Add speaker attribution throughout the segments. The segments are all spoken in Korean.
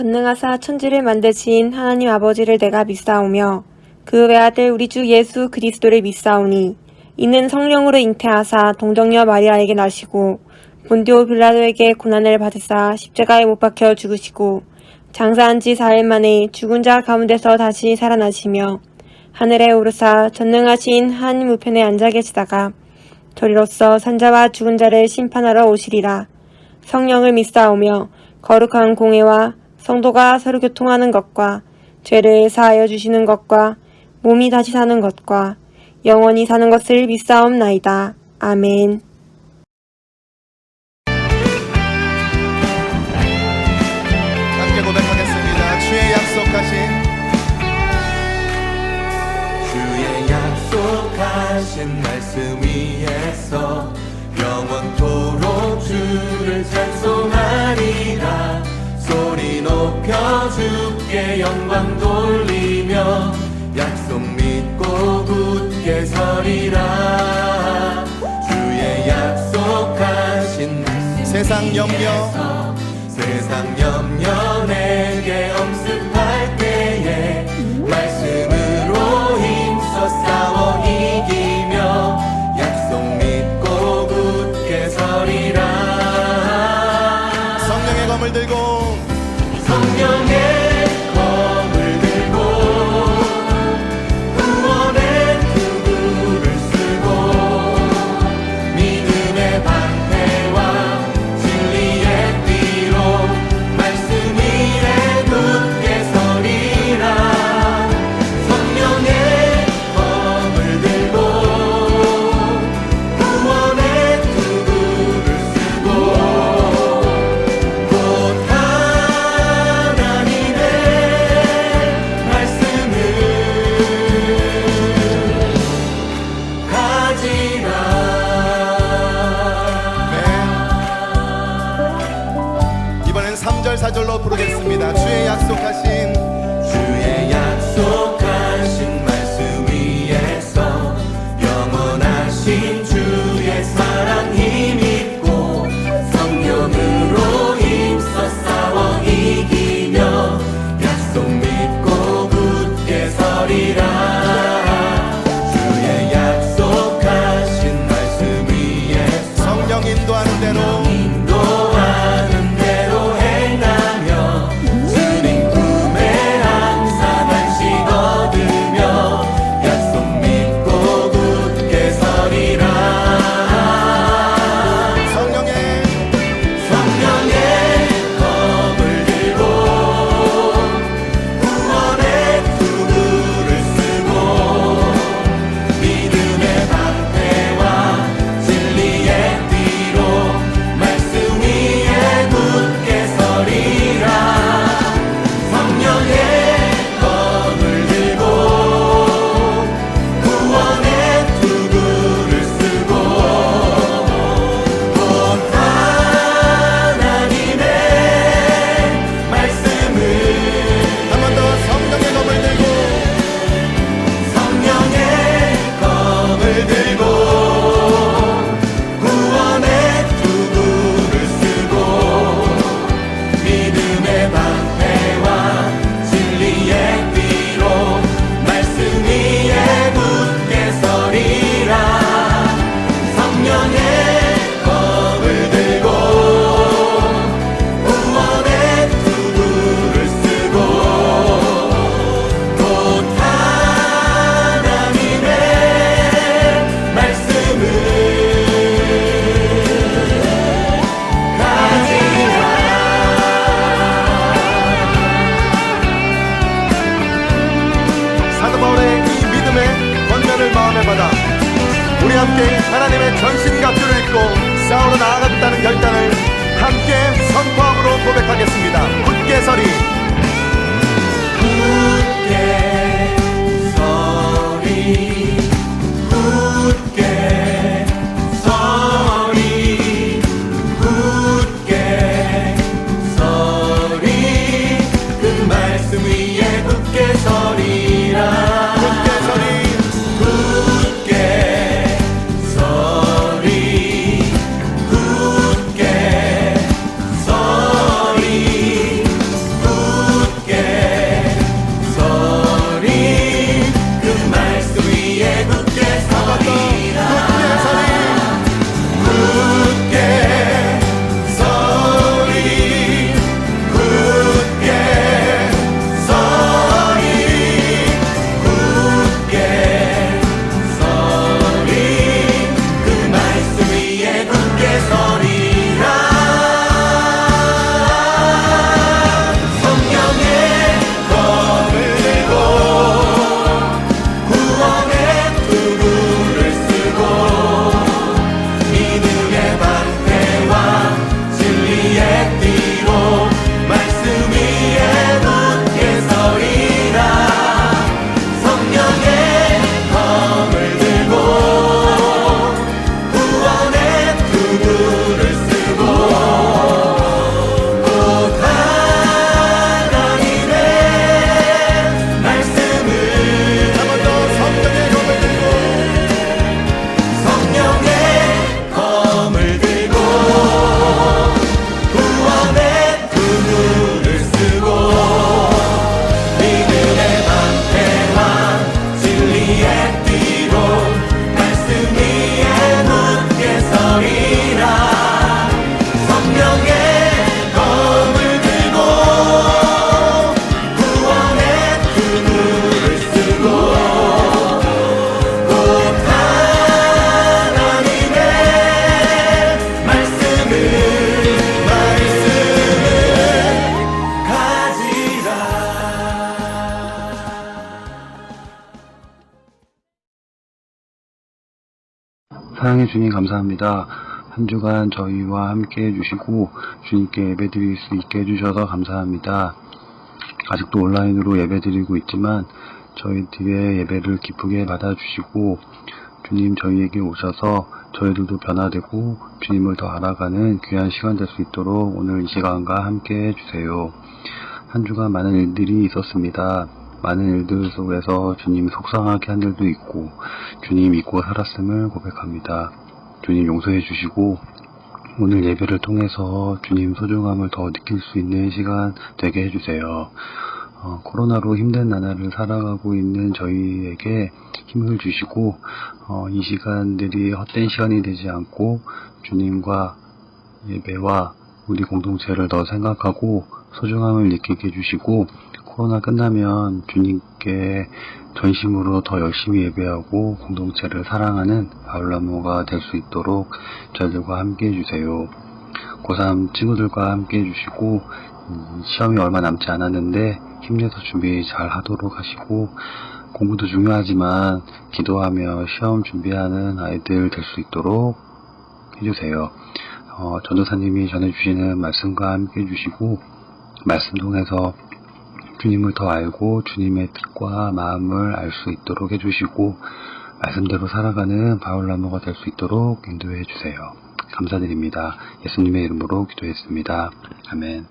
Speaker 1: 전능하사 천지를 만드신 하나님 아버지를 내가 믿사오며 그 외아들 우리 주 예수 그리스도를 믿사오니 이는 성령으로 잉태하사 동정녀 마리아에게 나시고 본디오 빌라도에게 고난을 받으사 십자가에 못 박혀 죽으시고 장사한 지 4일 만에 죽은 자 가운데서 다시 살아나시며 하늘에 오르사 전능하신 하나님 우편에 앉아 계시다가 저리로서 산자와 죽은 자를 심판하러 오시리라. 성령을 믿사오며 거룩한 공회와 성도가 서로 교통하는 것과 죄를 사하여 주시는 것과 몸이 다시 사는 것과 영원히 사는 것을 믿사옵나이다. 아멘.
Speaker 2: 함께 고백하겠습니다. 주의 약속하신 말씀 위에서 영원토록 주를 찬송하리라. 소리 높여 주께 영광 돌리며 약속 믿고 굳게 서리라. 주의 약속하신 말씀 세상 염려 내게 엄습할 때에 말씀으로 힘써 싸워 이기며 약속 믿고 굳게 서리라. 성령의 검을 들고 구원의 투구를 쓰고 믿음의 방패와 진리의 띠로 말씀 위에 굳게 서리라. 성령의 검을 들고 구원의 투구를 쓰고 곧 하나님의 말씀을 가지라. 이번엔 3절 4절로 부르겠습니다. 주의 약속하신 말씀 위에서 영원하신 주의 사랑 힘입고 성령으로 힘써 싸워 이기며 약속 믿고 굳게 서리라. 주의 약속하신 말씀 위에서 성령 인도하는 대로 행하며 주님 품에 항상 안식 얻으며 약속 믿고 굳게 서리라. 성령의 검을 들고 구원의 투구를 쓰고 믿음의 방패와 진리의 띠로 말씀 위에 굳게 서리라. 성령의 검을 들고 구원의 투구를 쓰고 곧 하나님의 말씀을 한 번 더 성령의 검을 들고 구원의 투구를 쓰고 믿음의 방패와 진리의 띠로 말씀 위에 굳게 서리라. 성령의 검을 들고 구원의 투구를 쓰고 곧 하나님의 말씀을 가지라. 사도 바울의 이 믿음의 권면을 마음에 받아 우리 함께 하나님의 전신갑주를 입고 싸우러 나아가겠다는 결단을 함께 선포함으로 고백하겠습니다. 굳게 서리. 굳게 서리. 굳게 서리. 굳게 서리. 그 말씀 위에 굳게 서리라. 굳게 서리. 굳게 서리. 굳게 서리.
Speaker 3: 사랑의 주님 감사합니다. 한 주간 저희와 함께 해주시고 주님께 예배드릴 수 있게 해주셔서 감사합니다. 아직도 온라인으로 예배드리고 있지만 저희들의 예배를 기쁘게 받아주시고 주님 저희에게 오셔서 저희들도 변화되고 주님을 더 알아가는 귀한 시간 될 수 있도록 오늘 이 시간과 함께 해주세요. 한 주간 많은 일들이 있었습니다. 많은 일들 속에서 주님 속상하게 한 일도 있고 주님 잊고 살았음을 고백합니다. 주님 용서해 주시고 오늘 예배를 통해서 주님 소중함을 더 느낄 수 있는 시간 되게 해주세요. 코로나로 힘든 나날을 살아가고 있는 저희에게 힘을 주시고 이 시간들이 헛된 시간이 되지 않고 주님과 예배와 우리 공동체를 더 생각하고 소중함을 느끼게 해주시고 코로나 끝나면 주님께 전심으로 더 열심히 예배하고 공동체를 사랑하는 바울나무가 될 수 있도록 저희들과 함께 해주세요. 고3 친구들과 함께 해주시고 시험이 얼마 남지 않았는데 힘내서 준비 잘 하도록 하시고 공부도 중요하지만 기도하며 시험 준비하는 아이들 될 수 있도록 해주세요. 전도사님이 전해주시는 말씀과 함께 해주시고 말씀 통해서 주님을 더 알고 주님의 뜻과 마음을 알 수 있도록 해주시고 말씀대로 살아가는 바울나무가 될 수 있도록 인도해 주세요. 감사드립니다. 예수님의 이름으로 기도했습니다. 아멘.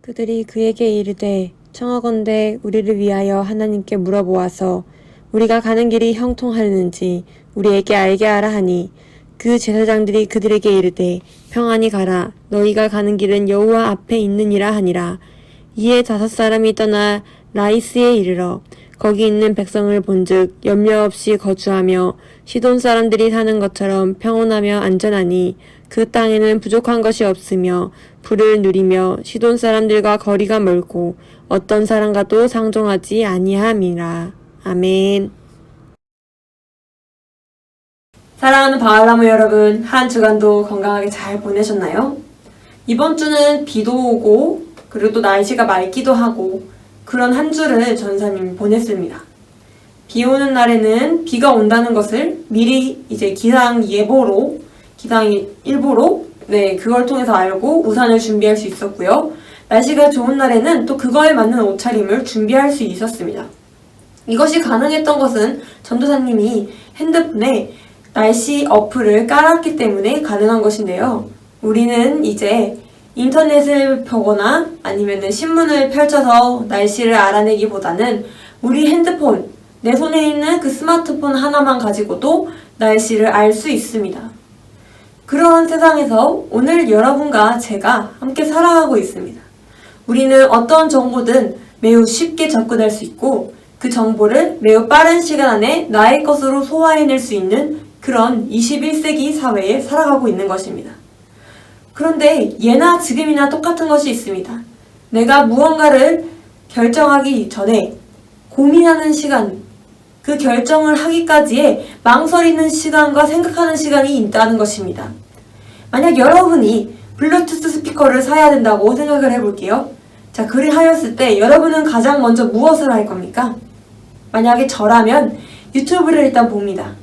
Speaker 1: 그들이 그에게 이르되 청하건대 우리를 위하여 하나님께 물어보아서 우리가 가는 길이 형통하는지 우리에게 알게 하라 하니 그 제사장들이 그들에게 이르되 평안히 가라 너희가 가는 길은 여호와 앞에 있느니라 하니라. 이에 5사람이 떠나 라이스에 이르러 거기 있는 백성을 본즉 염려 없이 거주하며 시돈 사람들이 사는 것처럼 평온하며 안전하니 그 땅에는 부족한 것이 없으며 불을 누리며 시돈 사람들과 거리가 멀고 어떤 사람과도 상종하지 아니함이라. 아멘. 사랑하는 바울나무 여러분, 한 주간도 건강하게 잘 보내셨나요? 이번 주는 비도 오고 그리고 또 날씨가 맑기도 하고 그런 한 주를 전사님이 보냈습니다. 비 오는 날에는 비가 온다는 것을 미리 이제 기상일보로 그걸 통해서 알고 우산을 준비할 수 있었고요. 날씨가 좋은 날에는 또 그거에 맞는 옷차림을 준비할 수 있었습니다. 이것이 가능했던 것은 전도사님이 핸드폰에 날씨 어플을 깔았기 때문에 가능한 것인데요. 우리는 이제 인터넷을 펴거나 아니면 신문을 펼쳐서 날씨를 알아내기보다는 우리 핸드폰, 내 손에 있는 그 스마트폰 하나만 가지고도 날씨를 알 수 있습니다. 그러한 세상에서 오늘 여러분과 제가 함께 살아가고 있습니다. 우리는 어떤 정보든 매우 쉽게 접근할 수 있고 그 정보를 매우 빠른 시간 안에 나의 것으로 소화해낼 수 있는 그런 21세기 사회에 살아가고 있는 것입니다. 그런데 예나 지금이나 똑같은 것이 있습니다. 내가 무언가를 결정하기 전에 고민하는 시간, 그 결정을 하기까지의 망설이는 시간과 생각하는 시간이 있다는 것입니다. 만약 여러분이 블루투스 스피커를 사야 된다고 생각을 해볼게요. 자, 그리하였을 때 여러분은 가장 먼저 무엇을 할 겁니까? 만약에 저라면 유튜브를 일단 봅니다.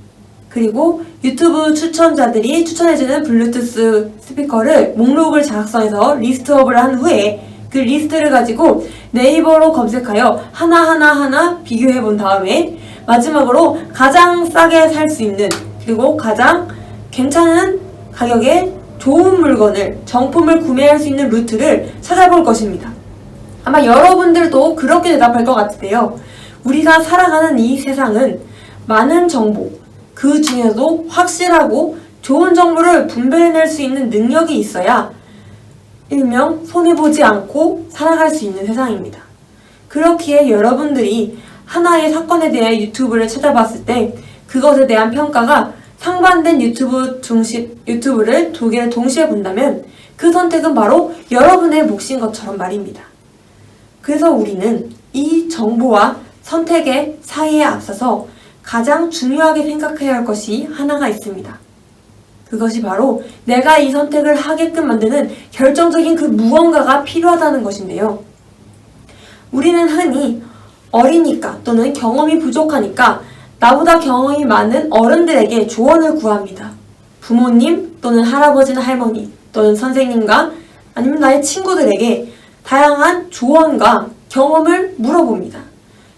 Speaker 1: 그리고 유튜브 추천자들이 추천해주는 블루투스 스피커를 목록을 작성해서 리스트업을 한 후에 그 리스트를 가지고 네이버로 검색하여 하나하나 비교해 본 다음에 마지막으로 가장 싸게 살 수 있는 그리고 가장 괜찮은 가격에 좋은 물건을, 정품을 구매할 수 있는 루트를 찾아볼 것입니다. 아마 여러분들도 그렇게 대답할 것 같은데요. 우리가 살아가는 이 세상은 많은 정보, 그 중에서도 확실하고 좋은 정보를 분별해낼 수 있는 능력이 있어야 일명 손해보지 않고 살아갈 수 있는 세상입니다. 그렇기에 여러분들이 하나의 사건에 대해 유튜브를 찾아봤을 때 그것에 대한 평가가 상반된 유튜브를 2개를 동시에 본다면 그 선택은 바로 여러분의 몫인 것처럼 말입니다. 그래서 우리는 이 정보와 선택의 사이에 앞서서 가장 중요하게 생각해야 할 것이 하나가 있습니다. 그것이 바로 내가 이 선택을 하게끔 만드는 결정적인 그 무언가가 필요하다는 것인데요. 우리는 흔히 어리니까 또는 경험이 부족하니까 나보다 경험이 많은 어른들에게 조언을 구합니다. 부모님 또는 할아버지나 할머니 또는 선생님과 아니면 나의 친구들에게 다양한 조언과 경험을 물어봅니다.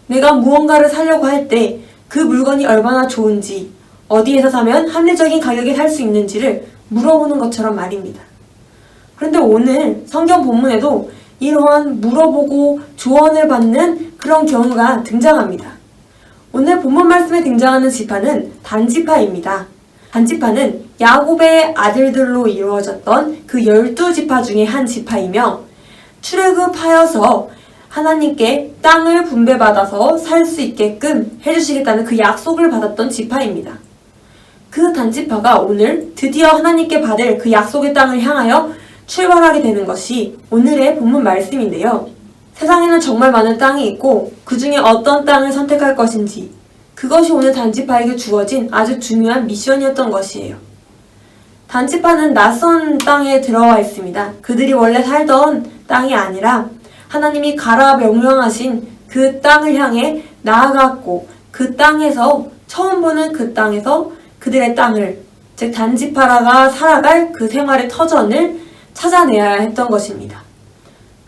Speaker 1: 내가 무언가를 사려고 할 때 그 물건이 얼마나 좋은지, 어디에서 사면 합리적인 가격에 살 수 있는지를 물어보는 것처럼 말입니다. 그런데 오늘 성경 본문에도 이러한 물어보고 조언을 받는 그런 경우가 등장합니다. 오늘 본문 말씀에 등장하는 지파는 단지파입니다. 단지파는 야곱의 아들들로 이루어졌던 그 12지파 중에 한 지파이며 출애굽하여서 하나님께 땅을 분배받아서 살 수 있게끔 해주시겠다는 그 약속을 받았던 지파입니다. 그 단지파가 오늘 드디어 하나님께 받을 그 약속의 땅을 향하여 출발하게 되는 것이 오늘의 본문 말씀인데요. 세상에는 정말 많은 땅이 있고 그 중에 어떤 땅을 선택할 것인지, 그것이 오늘 단지파에게 주어진 아주 중요한 미션이었던 것이에요. 단지파는 낯선 땅에 들어와 있습니다. 그들이 원래 살던 땅이 아니라 하나님이 가라 명령하신 그 땅을 향해 나아갔고, 그 땅에서 처음 보는 그 땅에서 그들의 땅을, 즉 단지파라가 살아갈 그 생활의 터전을 찾아내야 했던 것입니다.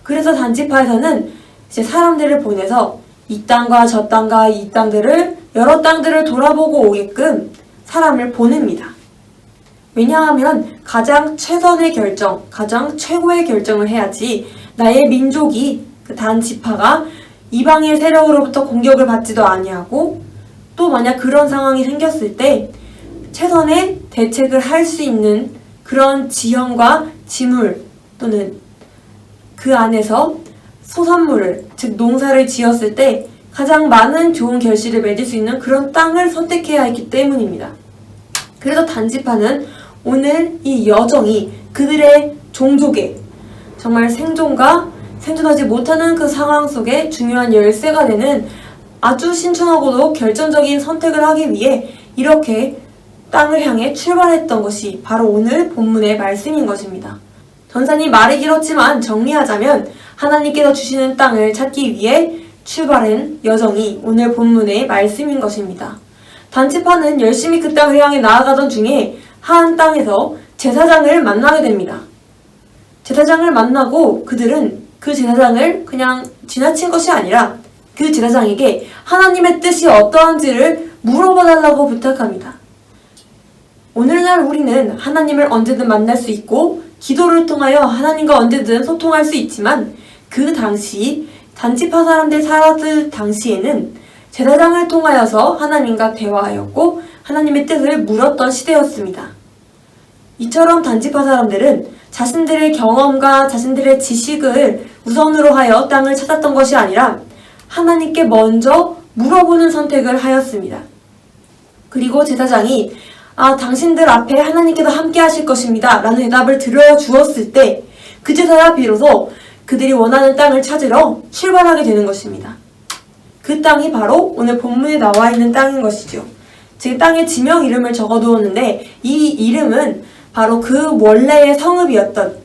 Speaker 1: 그래서 단지파에서는 이제 사람들을 보내서 이 땅과 저 땅과 이 땅들을, 여러 땅들을 돌아보고 오게끔 사람을 보냅니다. 왜냐하면 가장 최선의 결정, 가장 최고의 결정을 해야지 나의 민족이, 그 단지파가 이방의 세력으로부터 공격을 받지도 아니하고, 또 만약 그런 상황이 생겼을 때 최선의 대책을 할 수 있는 그런 지형과 지물 또는 그 안에서 소산물을, 즉 농사를 지었을 때 가장 많은 좋은 결실을 맺을 수 있는 그런 땅을 선택해야 했기 때문입니다. 그래서 단지파는 오늘 이 여정이 그들의 종족의 정말 생존하지 못하는 그 상황 속에 중요한 열쇠가 되는 아주 신중하고도 결정적인 선택을 하기 위해 이렇게 땅을 향해 출발했던 것이 바로 오늘 본문의 말씀인 것입니다. 전산이 말이 길었지만 정리하자면 하나님께서 주시는 땅을 찾기 위해 출발한 여정이 오늘 본문의 말씀인 것입니다. 단지파는 열심히 그 땅을 향해 나아가던 중에 한 땅에서 제사장을 만나게 됩니다. 제사장을 만나고 그들은 그 제사장을 그냥 지나친 것이 아니라 그 제사장에게 하나님의 뜻이 어떠한지를 물어봐달라고 부탁합니다. 오늘날 우리는 하나님을 언제든 만날 수 있고 기도를 통하여 하나님과 언제든 소통할 수 있지만, 그 당시 단지파 사람들 살았을 당시에는 제사장을 통하여서 하나님과 대화하였고 하나님의 뜻을 물었던 시대였습니다. 이처럼 단지파 사람들은 자신들의 경험과 자신들의 지식을 우선으로 하여 땅을 찾았던 것이 아니라 하나님께 먼저 물어보는 선택을 하였습니다. 그리고 제사장이 당신들 앞에 하나님께서 함께 하실 것입니다 라는 대답을 들려 주었을 때 그제서야 비로소 그들이 원하는 땅을 찾으러 출발하게 되는 것입니다. 그 땅이 바로 오늘 본문에 나와 있는 땅인 것이죠. 즉 땅의 지명 이름을 적어두었는데 이 이름은 바로 그 원래의 성읍이었던,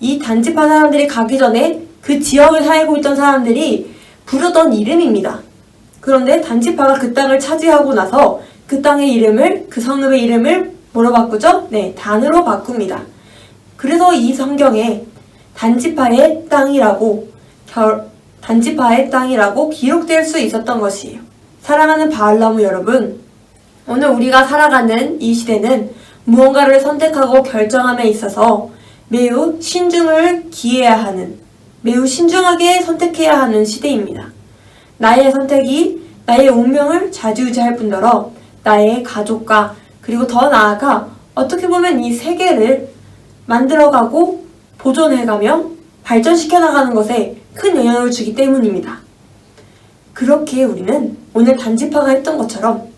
Speaker 1: 이 단지파 사람들이 가기 전에 그 지역에 살고 있던 사람들이 부르던 이름입니다. 그런데 단지파가 그 땅을 차지하고 나서 그 땅의 이름을, 그 성읍의 이름을 뭐로 바꾸죠? 네, 단으로 바꿉니다. 그래서 이 성경에 단지파의 땅이라고 기록될 수 있었던 것이에요. 사랑하는 바알나무 여러분, 오늘 우리가 살아가는 이 시대는 무언가를 선택하고 결정함에 있어서 매우 신중을 기해야 하는, 매우 신중하게 선택해야 하는 시대입니다. 나의 선택이 나의 운명을 좌지우지할 뿐더러 나의 가족과 그리고 더 나아가 어떻게 보면 이 세계를 만들어가고 보존해가며 발전시켜 나가는 것에 큰 영향을 주기 때문입니다. 그렇게 우리는 오늘 단지파가 했던 것처럼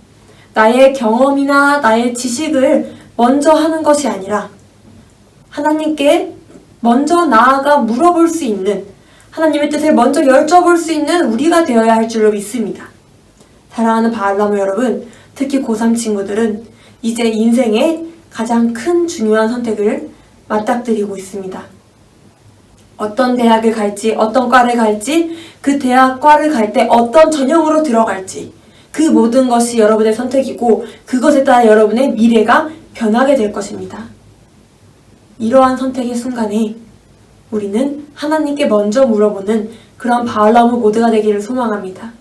Speaker 1: 나의 경험이나 나의 지식을 먼저 하는 것이 아니라 하나님께 먼저 나아가 물어볼 수 있는, 하나님의 뜻을 먼저 여쭤볼 수 있는 우리가 되어야 할 줄로 믿습니다. 사랑하는 바알나무 여러분, 특히 고3 친구들은 이제 인생의 가장 큰 중요한 선택을 맞닥뜨리고 있습니다. 어떤 대학을 갈지, 어떤 과를 갈지, 그 대학, 과를 갈 때 어떤 전형으로 들어갈지, 그 모든 것이 여러분의 선택이고 그것에 따라 여러분의 미래가 변하게 될 것입니다. 이러한 선택의 순간에 우리는 하나님께 먼저 물어보는 그런 바알라무 모드가 되기를 소망합니다.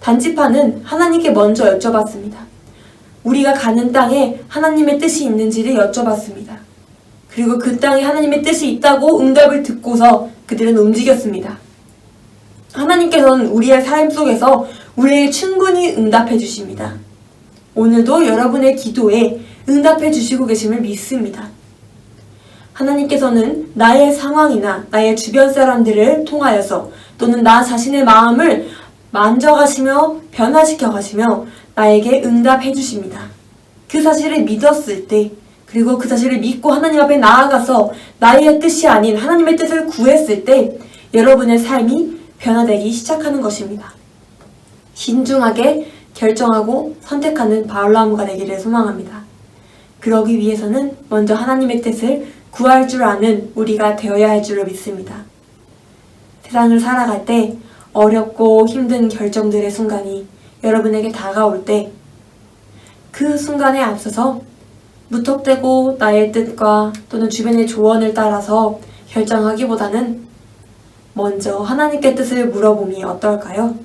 Speaker 1: 단지파는 하나님께 먼저 여쭤봤습니다. 우리가 가는 땅에 하나님의 뜻이 있는지를 여쭤봤습니다. 그리고 그 땅에 하나님의 뜻이 있다고 응답을 듣고서 그들은 움직였습니다. 하나님께서는 우리의 삶 속에서 우리에게 충분히 응답해 주십니다. 오늘도 여러분의 기도에 응답해 주시고 계심을 믿습니다. 하나님께서는 나의 상황이나 나의 주변 사람들을 통하여서 또는 나 자신의 마음을 만져가시며 변화시켜 가시며 나에게 응답해 주십니다. 그 사실을 믿었을 때, 그리고 그 사실을 믿고 하나님 앞에 나아가서 나의 뜻이 아닌 하나님의 뜻을 구했을 때 여러분의 삶이 변화되기 시작하는 것입니다. 신중하게 결정하고 선택하는 바알라무가 되기를 소망합니다. 그러기 위해서는 먼저 하나님의 뜻을 구할 줄 아는 우리가 되어야 할 줄을 믿습니다. 세상을 살아갈 때 어렵고 힘든 결정들의 순간이 여러분에게 다가올 때 그 순간에 앞서서 무턱대고 나의 뜻과 또는 주변의 조언을 따라서 결정하기보다는 먼저 하나님께 뜻을 물어봄이 어떨까요?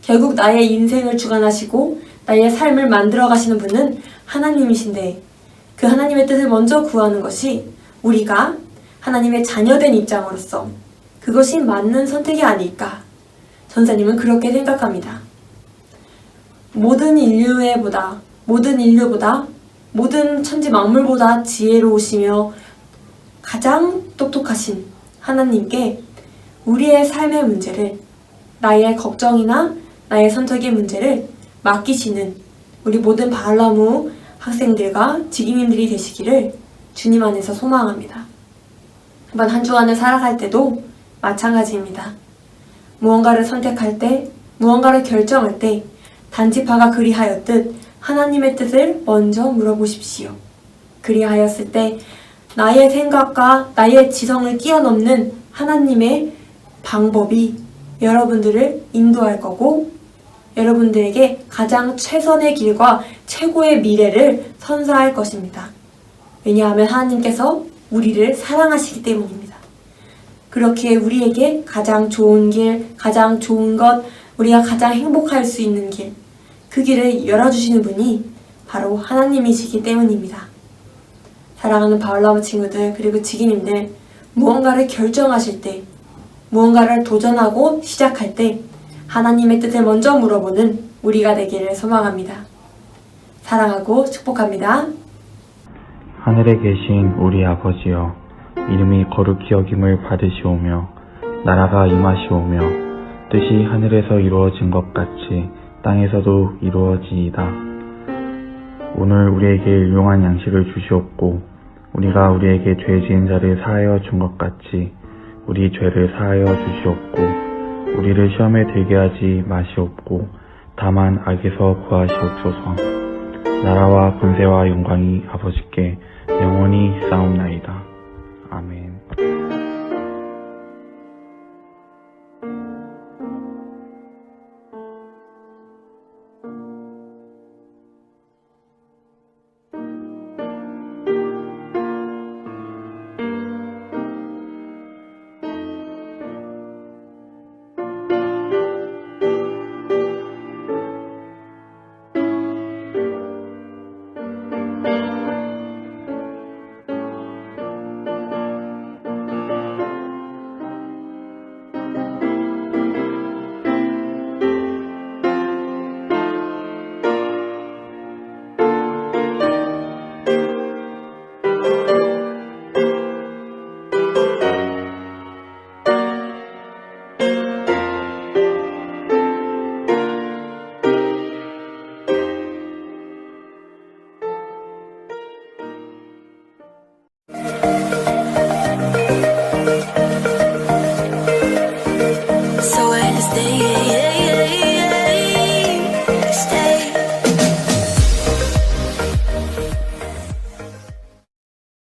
Speaker 1: 결국 나의 인생을 주관하시고 나의 삶을 만들어 가시는 분은 하나님이신데 그 하나님의 뜻을 먼저 구하는 것이 우리가 하나님의 자녀된 입장으로서 그것이 맞는 선택이 아닐까? 전사님은 그렇게 생각합니다. 모든 인류보다 모든 천지 만물보다 지혜로우시며 가장 똑똑하신 하나님께 우리의 삶의 문제를, 나의 걱정이나 나의 선택의 문제를 맡기시는 우리 모든 바알라무 학생들과 직임님들이 되시기를 주님 안에서 소망합니다. 이번 한 주간을 살아갈 때도 마찬가지입니다. 무언가를 선택할 때, 무언가를 결정할 때 단지파가 그리하였듯 하나님의 뜻을 먼저 물어보십시오. 그리하였을 때 나의 생각과 나의 지성을 뛰어넘는 하나님의 방법이 여러분들을 인도할 거고 여러분들에게 가장 최선의 길과 최고의 미래를 선사할 것입니다. 왜냐하면 하나님께서 우리를 사랑하시기 때문입니다. 그렇게 우리에게 가장 좋은 길, 가장 좋은 것, 우리가 가장 행복할 수 있는 길, 그 길을 열어주시는 분이 바로 하나님이시기 때문입니다. 사랑하는 바알라무 친구들 그리고 지기님들, 무언가를 결정하실 때, 무언가를 도전하고 시작할 때 하나님의 뜻을 먼저 물어보는 우리가 되기를 소망합니다. 사랑하고 축복합니다.
Speaker 4: 하늘에 계신 우리 아버지여, 이름이 거룩히 여김을 받으시오며 나라가 임하시오며 뜻이 하늘에서 이루어진 것 같이 땅에서도 이루어지이다. 오늘 우리에게 일용할 양식을 주시옵고 우리가 우리에게 죄 지은 자를 사하여 준 것 같이 우리 죄를 사하여 주시옵고 우리를 시험에 들게 하지 마시옵고 다만 악에서 구하시옵소서. 나라와 권세와 영광이 아버지께 영원히 있사옵나이다. 아멘.